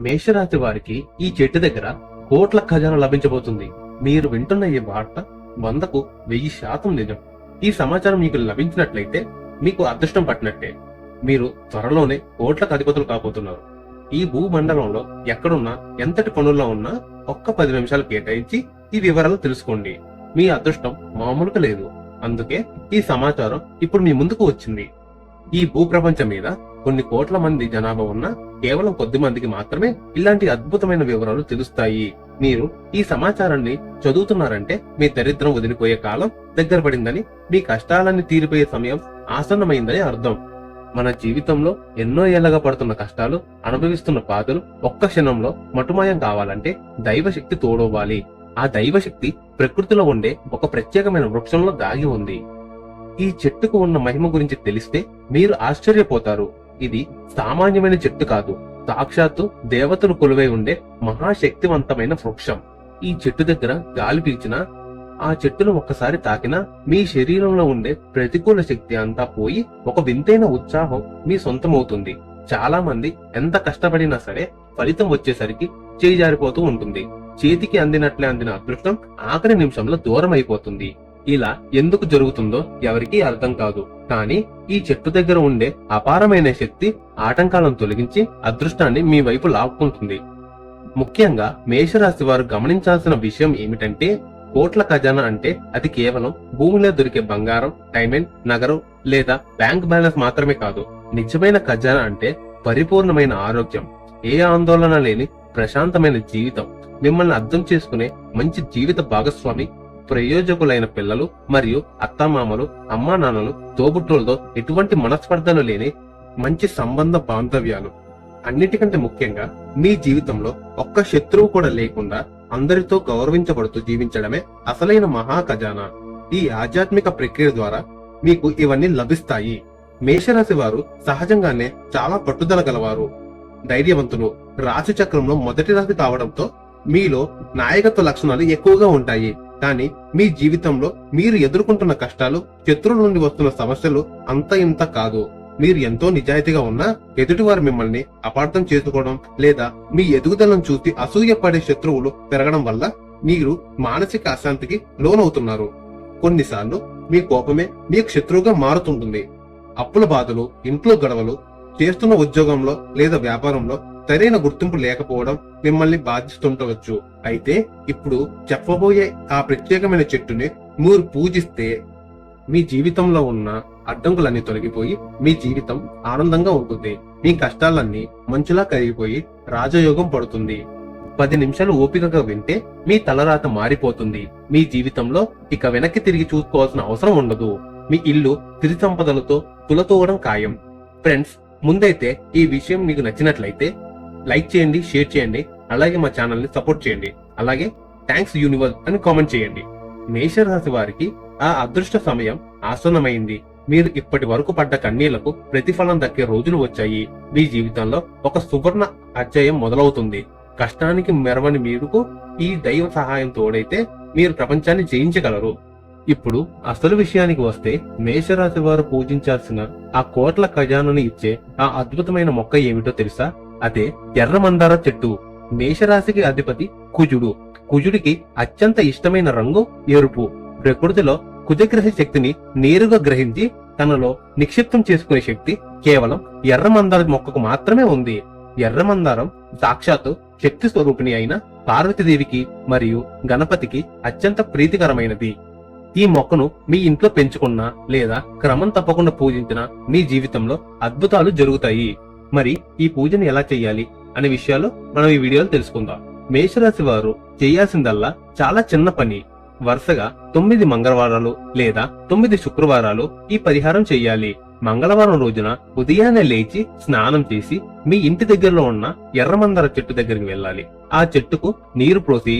మేషరాశి వారికి ఈ చెట్టు దగ్గర కోట్ల ఖజానా లభించబోతుంది. మీరు వింటున్న ఈ వార్త 100కు 1000% నిజం. ఈ సమాచారం మీకు లభించినట్లయితే మీకు అదృష్టం పట్టినట్టే. మీరు త్వరలోనే కోట్లకు అధిపతులు కాబోతున్నారు. ఈ భూమండలంలో ఎక్కడున్నా, ఎంతటి పనుల్లో ఉన్నా ఒక్క 10 నిమిషాలు కేటాయించి ఈ వివరాలు తెలుసుకోండి. మీ అదృష్టం మామూలుగా లేదు. అందుకే ఈ సమాచారం ఇప్పుడు మీ ముందుకు వచ్చింది. ఈ భూప్రపంచం మీద కొన్ని కోట్ల మంది జనాభా ఉన్న కేవలం కొద్ది మందికి మాత్రమే ఇలాంటి అద్భుతమైన వివరాలు తెలుస్తాయి. మీరు ఈ సమాచారాన్ని చదువుతున్నారంటే మీ దరిద్రం వదిలిపోయే కాలం దగ్గర పడిందని, మీ కష్టాలన్నీ తీరిపోయే సమయం ఆసన్నమైందని అర్థం. మన జీవితంలో ఎన్నో ఏళ్లగా పడుతున్న కష్టాలు, అనుభవిస్తున్న బాధలు ఒక్క క్షణంలో మటుమాయం కావాలంటే దైవశక్తి తోడవ్వాలి. ఆ దైవశక్తి ప్రకృతిలో ఉండే ఒక ప్రత్యేకమైన వృక్షంలో దాగి ఉంది. ఈ చెట్టుకు ఉన్న మహిమ గురించి తెలిస్తే మీరు ఆశ్చర్యపోతారు. ఇది సామాన్యమైన చెట్టు కాదు, సాక్షాత్తు దేవతలు కొలువై ఉండే మహాశక్తివంతమైన వృక్షం. ఈ చెట్టు దగ్గర గాలి పీల్చినా, ఆ చెట్టును ఒక్కసారి తాకినా మీ శరీరంలో ఉండే ప్రతికూల శక్తి అంతా పోయి ఒక వింతైన ఉత్సాహం మీ సొంతమవుతుంది. చాలా మంది ఎంత కష్టపడినా సరే ఫలితం వచ్చేసరికి చేయి జారిపోతూ ఉంటుంది. చేతికి అందినట్లే అందిన అదృష్టం ఆఖరి నిమిషంలో దూరం అయిపోతుంది. ఇలా ఎందుకు జరుగుతుందో ఎవరికీ అర్థం కాదు. కానీ ఈ చెట్టు దగ్గర ఉండే అపారమైన శక్తి ఆటంకాలను తొలగించి అదృష్టాన్ని మీ వైపు లాక్కుంటుంది. ముఖ్యంగా మేషరాశి వారు గమనించాల్సిన విషయం ఏమిటంటే, కోట్ల ఖజానా అంటే అది కేవలం భూమిలో దొరికే బంగారం, డైమండ్, నగరం లేదా బ్యాంక్ బ్యాలెన్స్ మాత్రమే కాదు. నిజమైన ఖజానా అంటే పరిపూర్ణమైన ఆరోగ్యం, ఏ ఆందోళన లేని ప్రశాంతమైన జీవితం, మిమ్మల్ని అర్థం చేసుకునే మంచి జీవిత భాగస్వామి, ప్రయోజకులైన పిల్లలు మరియు అత్తామామలు, అమ్మా నాన్నలు, తోబుట్టులతో ఎటువంటి మనస్పర్ధలు లేని మంచి సంబంధ బాంధవ్యాలు. అన్నిటికంటే ముఖ్యంగా మీ జీవితంలో ఒక్క శత్రువు కూడా లేకుండా అందరితో గౌరవించబడుతూ జీవించడమే అసలైన మహా ఖజానా. ఈ ఆధ్యాత్మిక ప్రక్రియ ద్వారా మీకు ఇవన్నీ లభిస్తాయి. మేషరాశి వారు సహజంగానే చాలా పట్టుదల గలవారు, ధైర్యవంతులు. రాశి చక్రంలో మొదటి రాశి కావడంతో మీలో నాయకత్వ లక్షణాలు ఎక్కువగా ఉంటాయి. కానీ మీ జీవితంలో మీరు ఎదుర్కొంటున్న కష్టాలు, శత్రువుల నుండి వస్తున్న సమస్యలు అంత ఇంత కాదు. మీరు ఎంతో నిజాయితీగా ఉన్నా ఎదుటివారు మిమ్మల్ని అపార్థం చేసుకోవడం లేదా మీ ఎదుగుదలను చూసి అసూయపడే శత్రువులు పెరగడం వల్ల మీరు మానసిక అశాంతికి లోనవుతున్నారు. కొన్నిసార్లు మీ కోపమే మీకు శత్రువుగా మారుతుంటుంది. అప్పుల బాధలు, ఇంట్లో గొడవలు, చేస్తున్న ఉద్యోగంలో లేదా వ్యాపారంలో సరైన గుర్తింపు లేకపోవడం మిమ్మల్ని బాధిస్తుండవచ్చు. అయితే ఇప్పుడు చెప్పబోయే ఆ ప్రత్యేకమైన చెట్టుని మీరు పూజిస్తే మీ జీవితంలో ఉన్న అడ్డంకులన్నీ తొలగిపోయి మీ జీవితం ఆనందంగా ఉంటుంది. మీ కష్టాలన్నీ మంచులా కరిగిపోయి రాజయోగం పడుతుంది. 10 నిమిషాలు ఓపికగా వింటే మీ తలరాత మారిపోతుంది. మీ జీవితంలో ఇక వెనక్కి తిరిగి చూసుకోవాల్సిన అవసరం ఉండదు. మీ ఇల్లు సిరి సంపదలతో తులతూగడం ఖాయం. ఫ్రెండ్స్, ముందైతే ఈ విషయం మీకు నచ్చినట్లయితే లైక్ చేయండి, షేర్ చేయండి, అలాగే మా ఛానల్ ని సపోర్ట్ చేయండి. అలాగే థ్యాంక్స్ యూనివర్స్ అని కామెంట్ చేయండి. మేషరాశి వారికి ఆ అదృష్ట సమయం ఆసన్నమైంది. మీరు ఇప్పటి వరకు పడ్డ కన్నీళ్లకు ప్రతిఫలం దక్కే రోజులు వచ్చాయి. మీ జీవితంలో ఒక సువర్ణ అధ్యాయం మొదలవుతుంది. కష్టానికి మెరవని మీకు ఈ దైవ సహాయం తోడైతే మీరు ప్రపంచాన్ని జయించగలరు. ఇప్పుడు అసలు విషయానికి వస్తే, మేషరాశి వారు పూజించాల్సిన ఆ కోట్ల ఖజానాను ఇచ్చే ఆ అద్భుతమైన మొక్క ఏమిటో తెలుసా? అదే ఎర్ర మందార చెట్టు. మేషరాశికి అధిపతి కుజుడు. కుజుడికి అత్యంత ఇష్టమైన రంగు ఎరుపు. ప్రకృతిలో కుజగ్రహ శక్తిని నేరుగా గ్రహించి తనలో నిక్షిప్తం చేసుకునే శక్తి కేవలం ఎర్ర మందార మొక్కకు మాత్రమే ఉంది. ఎర్ర మందారం సాక్షాత్తు శక్తి స్వరూపిణి అయిన పార్వతీదేవికి మరియు గణపతికి అత్యంత ప్రీతికరమైనది. ఈ మొక్కను మీ ఇంట్లో పెంచుకున్నా లేదా క్రమం తప్పకుండా పూజించినా మీ జీవితంలో అద్భుతాలు జరుగుతాయి. మరి ఈ పూజను ఎలా చెయ్యాలి అనే విషయాలు మనం ఈ వీడియోలో తెలుసుకుందాం. మేషరాశి వారు చేయాల్సిందల్లా చాలా చిన్న పని. వరుసగా 9 మంగళవారాలు లేదా 9 శుక్రవారాలు ఈ పరిహారం చెయ్యాలి. మంగళవారం రోజున ఉదయాన్నే లేచి స్నానం చేసి మీ ఇంటి దగ్గరలో ఉన్న ఎర్రమందార చెట్టు దగ్గరికి వెళ్ళాలి. ఆ చెట్టుకు నీరు పోసి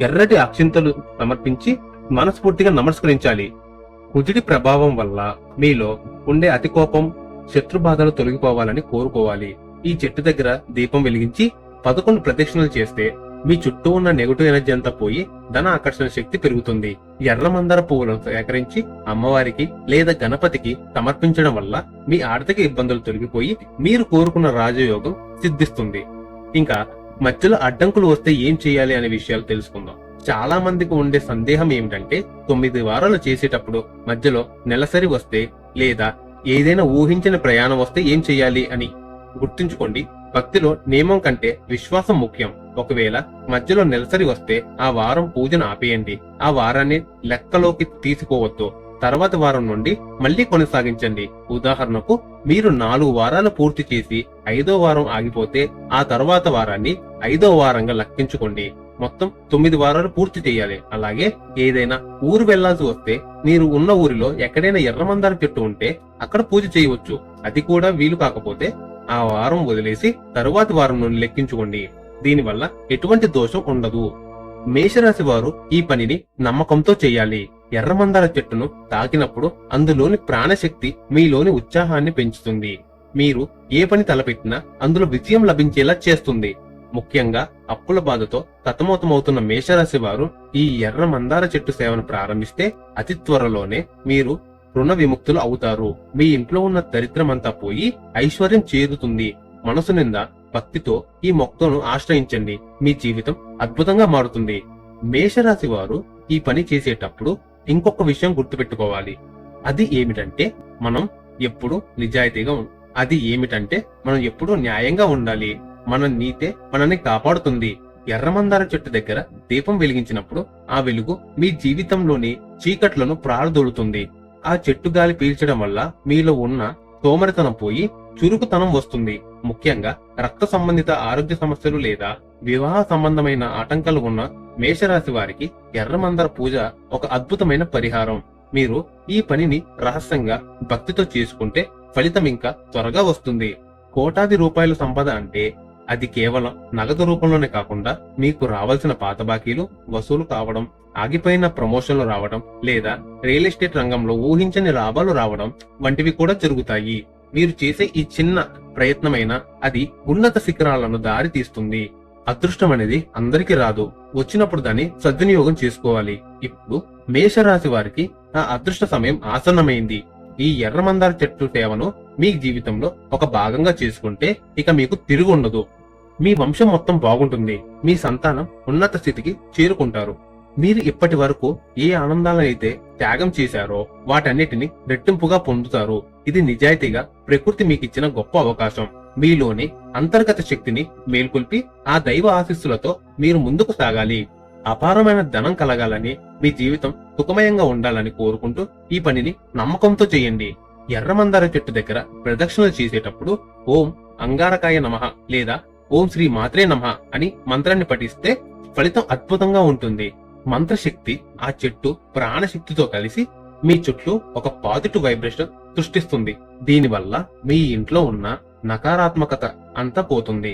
ఎర్రటి అక్షింతలు సమర్పించి మనస్ఫూర్తిగా నమస్కరించాలి. కుజుడి ప్రభావం వల్ల మీలో ఉండే అతి కోపం, శత్రుబాధలు తొలగిపోవాలని కోరుకోవాలి. ఈ చెట్టు దగ్గర దీపం వెలిగించి 11 ప్రదక్షిణలు చేస్తే మీ చుట్టూ ఉన్న నెగటివ్ ఎనర్జీ అంతా పోయి ధన ఆకర్షణ శక్తి పెరుగుతుంది. ఎర్ర మందార పువ్వులను సేకరించి అమ్మవారికి లేదా గణపతికి సమర్పించడం వల్ల మీ ఆర్థిక ఇబ్బందులు తొలగిపోయి మీరు కోరుకున్న రాజయోగం సిద్ధిస్తుంది. ఇంకా మధ్యలో అడ్డంకులు వస్తే ఏం చేయాలి అనే విషయాలు తెలుసుకుందాం. చాలా మందికి ఉండే సందేహం ఏమిటంటే 9 వారాలు చేసేటప్పుడు మధ్యలో నెలసరి వస్తే లేదా ఏదైనా ఊహించిన ప్రయాణం వస్తే ఏం చేయాలి అని. గుర్తుంచుకోండి, భక్తిలో నియమం కంటే విశ్వాసం ముఖ్యం. ఒకవేళ మధ్యలో నెలసరి వస్తే ఆ వారం పూజను ఆపేయండి. ఆ వారాన్ని లెక్కలోకి తీసుకోవద్దు. తర్వాత వారం నుండి మళ్లీ కొనసాగించండి. ఉదాహరణకు మీరు 4 వారాలు పూర్తి చేసి 5వ వారం ఆగిపోతే ఆ తర్వాత వారాన్ని 5వ వారంగా లెక్కించుకోండి. మొత్తం 9 వారాలు పూర్తి చేయాలి. అలాగే ఏదైనా ఊరు వెళ్లాల్సి వస్తే మీరు ఉన్న ఊరిలో ఎక్కడైనా ఎర్రమందార చెట్టు ఉంటే అక్కడ పూజ చేయవచ్చు. అది కూడా వీలు కాకపోతే ఆ వారం వదిలేసి తరువాతి వారం నుండి లెక్కించుకోండి. దీనివల్ల ఎటువంటి దోషం ఉండదు. మేషరాశి వారు ఈ పనిని నమ్మకంతో చేయాలి. ఎర్రమందార చెట్టును తాకినప్పుడు అందులోని ప్రాణశక్తి మీలోని ఉత్సాహాన్ని పెంచుతుంది. మీరు ఏ పని తలపెట్టినా అందులో విజయం లభించేలా చేస్తుంది. ముఖ్యంగా అప్పుల బాధతో సతమతమవుతున్న మేషరాశి వారు ఈ ఎర్ర మందార చెట్టు సేవను ప్రారంభిస్తే అతి త్వరలోనే మీరు రుణ విముక్తులు అవుతారు. మీ ఇంట్లో ఉన్న దరిద్రమంతా పోయి ఐశ్వర్యం చేరుతుంది. మనసు నిండా భక్తితో ఈ మొక్కను ఆశ్రయించండి. మీ జీవితం అద్భుతంగా మారుతుంది. మేషరాశి వారు ఈ పని చేసేటప్పుడు ఇంకొక విషయం గుర్తుపెట్టుకోవాలి. అది ఏమిటంటే మనం ఎప్పుడు న్యాయంగా ఉండాలి. మన నీతే మనల్ని కాపాడుతుంది. ఎర్రమందార చెట్టు దగ్గర దీపం వెలిగించినప్పుడు ఆ వెలుగు మీ జీవితంలోని చీకట్లను ప్రారదోలుతుంది. ఆ చెట్టు గాలి పీల్చడం వల్ల మీలో ఉన్న సోమరితనం పోయి చురుకుతనం వస్తుంది. ముఖ్యంగా రక్త సంబంధిత ఆరోగ్య సమస్యలు లేదా వివాహ సంబంధమైన ఆటంకాలు ఉన్న మేషరాశి వారికి ఎర్రమందార పూజ ఒక అద్భుతమైన పరిహారం. మీరు ఈ పనిని రహస్యంగా భక్తితో చేసుకుంటే ఫలితం ఇంకా త్వరగా వస్తుంది. కోటాది రూపాయల సంపద అంటే అది కేవలం నగదు రూపంలోనే కాకుండా మీకు రావాల్సిన పాత బాకీలు వసూలు కావడం, ఆగిపోయిన ప్రమోషన్లు రావడం లేదా రియల్ ఎస్టేట్ రంగంలో ఊహించని లాభాలు రావడం వంటివి కూడా జరుగుతాయి. మీరు చేసే ఈ చిన్న ప్రయత్నమైన అది ఉన్నత శిఖరాలను దారి తీస్తుంది. అదృష్టం అనేది అందరికీ రాదు. వచ్చినప్పుడు దాన్ని సద్వినియోగం చేసుకోవాలి. ఇప్పుడు మేషరాశి వారికి ఆ అదృష్ట సమయం ఆసన్నమైంది. ఈ ఎర్రమందార చెట్టు సేవను మీ జీవితంలో ఒక భాగంగా చేసుకుంటే ఇక మీకు తిరుగు ఉండదు. మీ వంశం మొత్తం బాగుంటుంది. మీ సంతానం ఉన్నత స్థితికి చేరుకుంటారు. మీరు ఇప్పటి వరకు ఏ ఆనందాలనైతే త్యాగం చేశారో వాటన్నిటిని రెట్టింపుగా పొందుతారు. ఇది నిజాయితీగా ప్రకృతి మీకిచ్చిన గొప్ప అవకాశం. మీలోని అంతర్గత శక్తిని మేల్కొల్పి ఆ దైవ ఆశీస్సులతో మీరు ముందుకు సాగాలి. అపారమైన ధనం కలగాలని, మీ జీవితం సుఖమయంగా ఉండాలని కోరుకుంటూ ఈ పనిని నమ్మకంతో చేయండి. ఎర్రమందార చెట్టు దగ్గర ప్రదక్షిణలు చేసేటప్పుడు ఓం అంగారకాయ నమః లేదా ఓం శ్రీ మాత్రే నమః అని మంత్రాన్ని పఠిస్తే ఫలితం అద్భుతంగా ఉంటుంది. మంత్రశక్తి ఆ చెట్టు ప్రాణశక్తితో కలిసి మీ చుట్టూ ఒక పాజిటివ్ వైబ్రేషన్ సృష్టిస్తుంది. దీనివల్ల మీ ఇంట్లో ఉన్న నకారాత్మకత అంతా పోతుంది.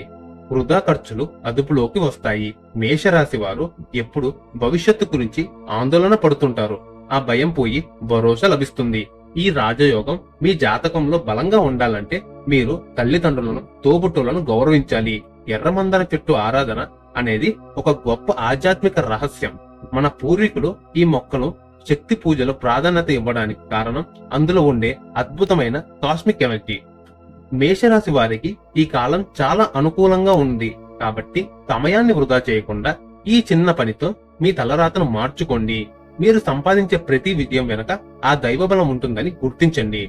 వృధా ఖర్చులు అదుపులోకి వస్తాయి. మేషరాశి వారు ఎప్పుడు భవిష్యత్తు గురించి ఆందోళన పడుతుంటారు. ఆ భయం పోయి భరోసా లభిస్తుంది. ఈ రాజయోగం మీ జాతకంలో బలంగా ఉండాలంటే మీరు తల్లిదండ్రులను, తోబుట్టులను గౌరవించాలి. ఎర్రమందార చెట్టు ఆరాధన అనేది ఒక గొప్ప ఆధ్యాత్మిక రహస్యం. మన పూర్వీకులు ఈ మొక్కను శక్తి పూజలో ప్రాధాన్యత ఇవ్వడానికి కారణం అందులో ఉండే అద్భుతమైన కాస్మిక్ ఎనర్జీ. మేషరాశి వారికి ఈ కాలం చాలా అనుకూలంగా ఉంది కాబట్టి సమయాన్ని వృధా చేయకుండా ఈ చిన్న పనితో మీ తలరాతను మార్చుకోండి. మీరు సంపాదించే ప్రతి విజయం వెనక ఆ దైవబలం ఉంటుందని గుర్తించండి.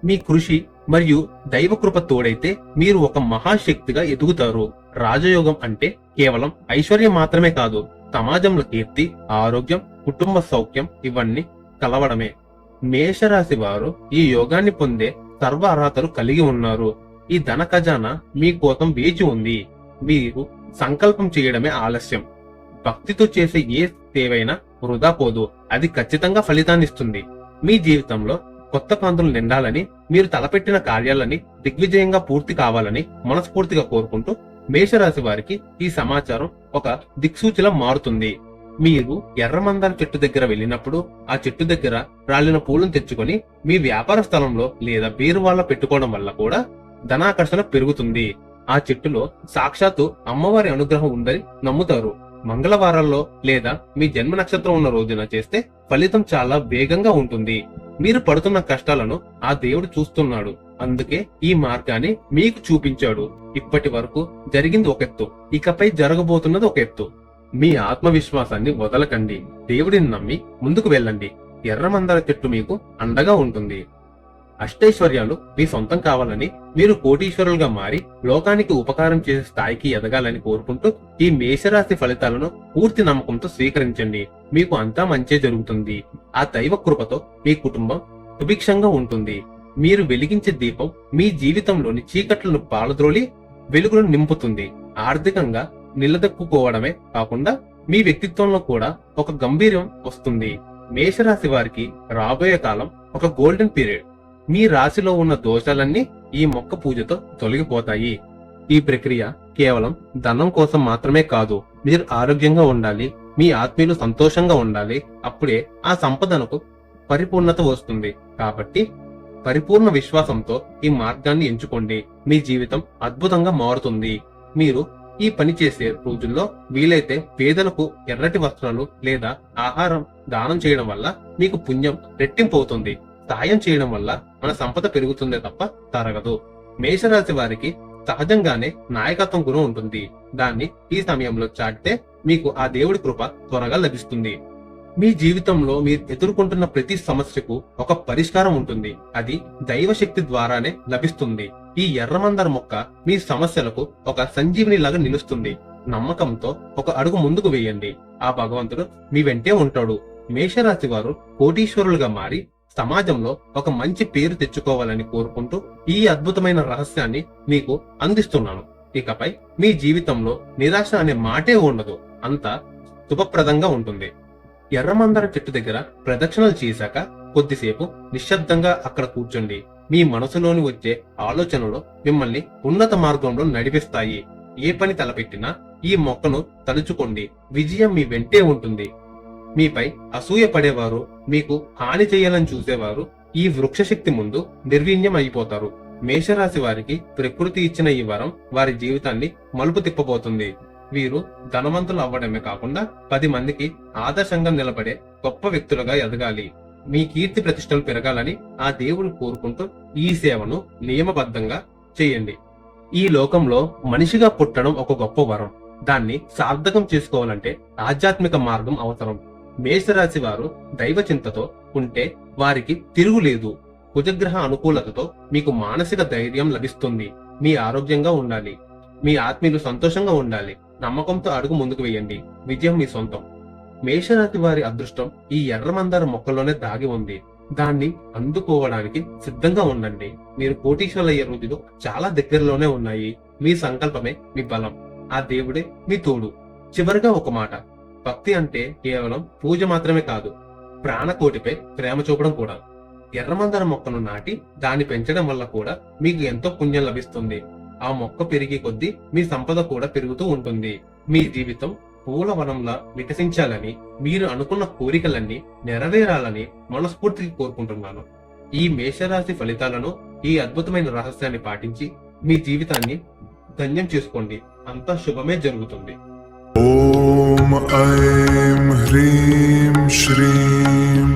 మీ కృషి మరియు దైవకృప తోడైతే మీరు ఒక మహాశక్తిగా ఎదుగుతారు. రాజయోగం అంటే కేవలం ఐశ్వర్యం మాత్రమే కాదు, సమాజంలో కీర్తి, ఆరోగ్యం, కుటుంబ సౌఖ్యం ఇవన్నీ కలవడమే. మేషరాశి వారు ఈ యోగాన్ని పొందే సర్వ అర్హతలు కలిగి ఉన్నారు. ఈ ధన ఖజానా మీకోసం వేచి ఉంది. మీరు సంకల్పం చేయడమే ఆలస్యం. భక్తితో చేసే ఏ సేవైనా వృధా పోదు. అది ఖచ్చితంగా ఫలితాన్నిస్తుంది. మీ జీవితంలో కొత్త కాంతులు నిండాలని, మీరు తలపెట్టిన కార్యాలని దిగ్విజయంగా పూర్తి కావాలని మనస్ఫూర్తిగా కోరుకుంటూ మేషరాశి వారికి ఈ సమాచారం ఒక దిక్సూచిలా మారుతుంది. మీరు ఎర్రమందార చెట్టు దగ్గర వెళ్ళినప్పుడు ఆ చెట్టు దగ్గర రాలిన పూలను తెచ్చుకొని మీ వ్యాపార స్థలంలో లేదా బీరువాళ్ళ పెట్టుకోవడం వల్ల కూడా ధనాకర్షణ పెరుగుతుంది. ఆ చెట్టులో సాక్షాత్తు అమ్మవారి అనుగ్రహం ఉందని నమ్ముతారు. మంగళవారాల్లో లేదా మీ జన్మ నక్షత్రం ఉన్న రోజున చేస్తే ఫలితం చాలా వేగంగా ఉంటుంది. మీరు పడుతున్న కష్టాలను ఆ దేవుడు చూస్తున్నాడు. అందుకే ఈ మార్గాన్ని మీకు చూపించాడు. ఇప్పటి వరకు జరిగింది ఒక ఎత్తు, ఇకపై జరగబోతున్నది ఒక ఎత్తు. మీ ఆత్మవిశ్వాసాన్ని వదలకండి. దేవుడిని నమ్మి ముందుకు వెళ్ళండి. ఎర్రమందార చెట్టు మీకు అండగా ఉంటుంది. అష్టైశ్వర్యాలు మీ సొంతం కావాలని, మీరు కోటీశ్వరులుగా మారి లోకానికి ఉపకారం చేసే స్థాయికి ఎదగాలని కోరుకుంటూ ఈ మేషరాశి ఫలితాలను పూర్తి నమ్మకంతో స్వీకరించండి. మీకు అంతా మంచే జరుగుతుంది. ఆ దైవ కృపతో మీ కుటుంబం సుభిక్షంగా ఉంటుంది. మీరు వెలిగించే దీపం మీ జీవితంలోని చీకట్లను పాలద్రోలి వెలుగును నింపుతుంది. ఆర్థికంగా నిలదొక్కుకోవడమే కాకుండా మీ వ్యక్తిత్వంలో కూడా ఒక గంభీర్యం వస్తుంది. మేషరాశి వారికి రాబోయే కాలం ఒక గోల్డెన్ పీరియడ్. మీ రాశిలో ఉన్న దోషాలన్నీ ఈ మొక్క పూజతో తొలగిపోతాయి. ఈ ప్రక్రియ కేవలం ధనం కోసం మాత్రమే కాదు. మీరు ఆరోగ్యంగా ఉండాలి, మీ ఆత్మీయులు సంతోషంగా ఉండాలి. అప్పుడే ఆ సంపదనకు పరిపూర్ణత వస్తుంది. కాబట్టి పరిపూర్ణ విశ్వాసంతో ఈ మార్గాన్ని ఎంచుకోండి. మీ జీవితం అద్భుతంగా మారుతుంది. మీరు ఈ పని చేసే రోజుల్లో వీలైతే పేదలకు ఎర్రటి వస్త్రాలు లేదా ఆహారం దానం చేయడం వల్ల మీకు పుణ్యం రెట్టింపు అవుతుంది. సాయం చేయడం వల్ల మన సంపద పెరుగుతుందే తప్ప తరగదు. మేషరాశి వారికి సహజంగానే నాయకత్వం గుణం ఉంటుంది. దాన్ని ఈ సమయంలో చాటితే మీకు ఆ దేవుడి కృప త్వరగా లభిస్తుంది. మీ జీవితంలో మీరు ఎదుర్కొంటున్న ప్రతి సమస్యకు ఒక పరిష్కారం ఉంటుంది. అది దైవశక్తి ద్వారానే లభిస్తుంది. ఈ ఎర్రమందార మొక్క మీ సమస్యలకు ఒక సంజీవిని లాగా నిలుస్తుంది. నమ్మకంతో ఒక అడుగు ముందుకు వేయండి. ఆ భగవంతుడు మీ వెంటే ఉంటాడు. మేషరాశి వారు కోటీశ్వరులుగా మారి సమాజంలో ఒక మంచి పేరు తెచ్చుకోవాలని కోరుకుంటూ ఈ అద్భుతమైన రహస్యాన్ని మీకు అందిస్తున్నాను. ఇకపై మీ జీవితంలో నిరాశ అనే మాటే ఉండదు. అంతా శుభప్రదంగా ఉంటుంది. ఎర్రమందార చెట్టు దగ్గర ప్రదక్షిణలు చేశాక కొద్దిసేపు నిశ్శబ్దంగా అక్కడ కూర్చోండి. మీ మనసులోని వచ్చే ఆలోచనలు మిమ్మల్ని ఉన్నత మార్గంలో నడిపిస్తాయి. ఏ పని తలపెట్టినా ఈ మొక్కను తలుచుకోండి. విజయం మీ వెంటే ఉంటుంది. మీపై అసూయ పడేవారు, మీకు హాని చేయాలని చూసేవారు ఈ వృక్షశక్తి ముందు నిర్వీణ్యం అయిపోతారు. మేషరాశి వారికి ప్రకృతి ఇచ్చిన ఈ వరం వారి జీవితాన్ని మలుపు తిప్పబోతుంది. వీరు ధనవంతులు అవ్వడమే కాకుండా 10 మందికి ఆదర్శంగా నిలబడే గొప్ప వ్యక్తులుగా ఎదగాలి. మీ కీర్తి ప్రతిష్టలు పెరగాలని ఆ దేవుడు కోరుకుంటూ ఈ సేవను నియమబద్ధంగా చేయండి. ఈ లోకంలో మనిషిగా పుట్టడం ఒక గొప్ప వరం. దాన్ని సార్థకం చేసుకోవాలంటే ఆధ్యాత్మిక మార్గం అవసరం. మేషరాశి వారు దైవ చింతతో ఉంటే వారికి తిరుగులేదు. కుజగ్రహ అనుకూలతతో మీకు మానసిక ధైర్యం లభిస్తుంది. మీ ఆరోగ్యంగా ఉండాలి, మీ ఆత్మీయులు సంతోషంగా ఉండాలి. నమ్మకంతో అడుగు ముందుకు వేయండి. విజయం మీ సొంతం. మేషరాశి వారి అదృష్టం ఈ ఎర్రమందార మొక్కలోనే దాగి ఉంది. దాన్ని అందుకోవడానికి సిద్ధంగా ఉండండి. మీరు కోటీశ్వరులయ్యే రోజులు చాలా దగ్గరలోనే ఉన్నాయి. మీ సంకల్పమే మీ బలం. ఆ దేవుడే మీ తోడు. చివరిగా ఒక మాట, భక్తి అంటే కేవలం పూజ మాత్రమే కాదు, ప్రాణకోటిపై ప్రేమ చూపడం కూడా. ఎర్రమందార మొక్కను నాటి దాన్ని పెంచడం వల్ల కూడా మీకు ఎంతో పుణ్యం లభిస్తుంది. ఆ మొక్క పెరిగే కొద్దీ మీ సంపద కూడా పెరుగుతూ ఉంటుంది. మీ జీవితం పూలవనంలా వికసించాలని, మీరు అనుకున్న కోరికలన్నీ నెరవేరాలని మనస్ఫూర్తిగా కోరుకుంటున్నాను. ఈ మేషరాశి ఫలితాలను, ఈ అద్భుతమైన రహస్యాన్ని పాటించి మీ జీవితాన్ని ధన్యం చేసుకోండి. అంతా శుభమే జరుగుతుంది. ఓం ఐం హ్రీం శ్రీం